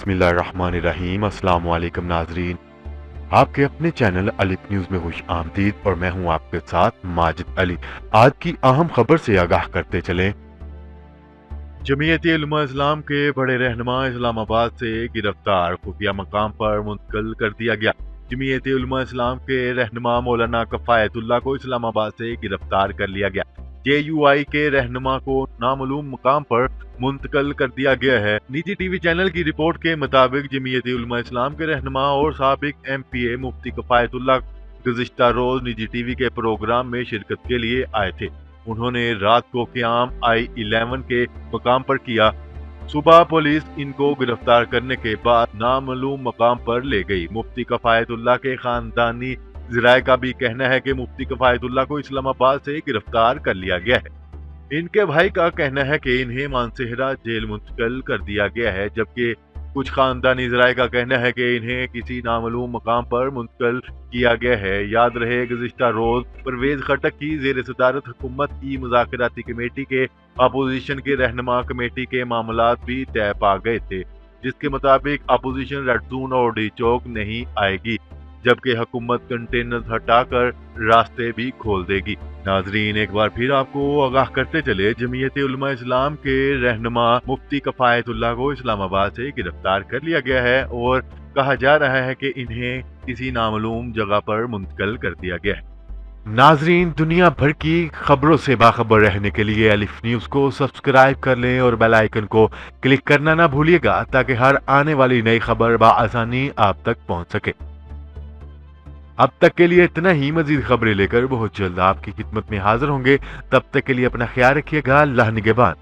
बिस्मिल्लाहिर्रहमानिर्रहीम। अस्सलाम वालेकुम नाजरीन, आपके अपने चैनल अलिफ न्यूज़ में खुश आमदीद और मैं हूं आपके साथ माजिद अली। आज की अहम खबर से आगाह करते चलें। जमीयत-ए-उलमा-ए-इस्लाम के बड़े रहनुमा इस्लामाबाद से गिरफ्तार, खुफिया मकाम पर मुंतकिल कर दिया गया। जमीयत-ए-उलमा-ए-इस्लाम के रहनुमा मौलाना कफायतुल्लाह को इस्लामाबाद से गिरफ्तार कर लिया गया। JUI के रहनुमा को नामालूम मकाम पर मुंतकिल कर दिया गया है। निजी टीवी चैनल की रिपोर्ट के मुताबिक जमीयत-ए-उलमा-ए-इस्लाम के रहनुमा और साबिक MPA मुफ्ती कफायतुल्लाह गुज़िश्ता रोज निजी टीवी के प्रोग्राम में शिरकत के लिए आए थे। उन्होंने रात को क़याम I-11 के मकाम पर किया। सुबह पुलिस इनको गिरफ्तार करने के बाद नामालूम मकाम पर ले गई। मुफ्ती कफायतुल्लाह के खानदानी ज़राए का भी कहना है कि मुफ्ती कफायतुल्लाह को इस्लामाबाद से गिरफ्तार कर लिया गया है। इनके भाई का कहना है कि इन्हें मानसेहरा जेल मुंतकिल कर दिया गया है, जबकि कुछ खानदानी ज़राए का कहना है कि इन्हें किसी नामालूम मकाम पर मुंतकिल किया गया है। याद रहे, गुज़िश्ता रोज परवेज खटक की ज़ेर सदारत हुकूमत की मुज़ाकराती कमेटी के अपोजिशन के रहनुमा कमेटी के मामलात भी तय पा गए थे, जिसके मुताबिक अपोजिशन रेड जोन और डी चौक नहीं आएगी, जबकि हुकूमत कंटेनर हटाकर रास्ते भी खोल देगी। नाजरीन, एक बार फिर आपको आगाह करते चले, जमीयत-ए-उलमा-ए-इस्लाम के रहनुमा मुफ्ती कफायतुल्लाह को इस्लामाबाद से गिरफ्तार कर लिया गया है और कहा जा रहा है कि इन्हें किसी नामालूम जगह पर मुंतकिल कर दिया गया है। नाजरीन, दुनिया भर की खबरों से बाखबर रहने के लिए अलिफ न्यूज़ को सब्सक्राइब कर लें और बेल आइकन को क्लिक करना ना भूलिएगा, ताकि हर आने वाली नई खबर बआसानी आप तक पहुंच सके। अब तक के लिए इतना ही। मजीद खबरें लेकर बहुत जल्द आपकी खिदमत में हाजिर होंगे। तब तक के लिए अपना ख्याल रखिएगा। अल्लाह निगहबान।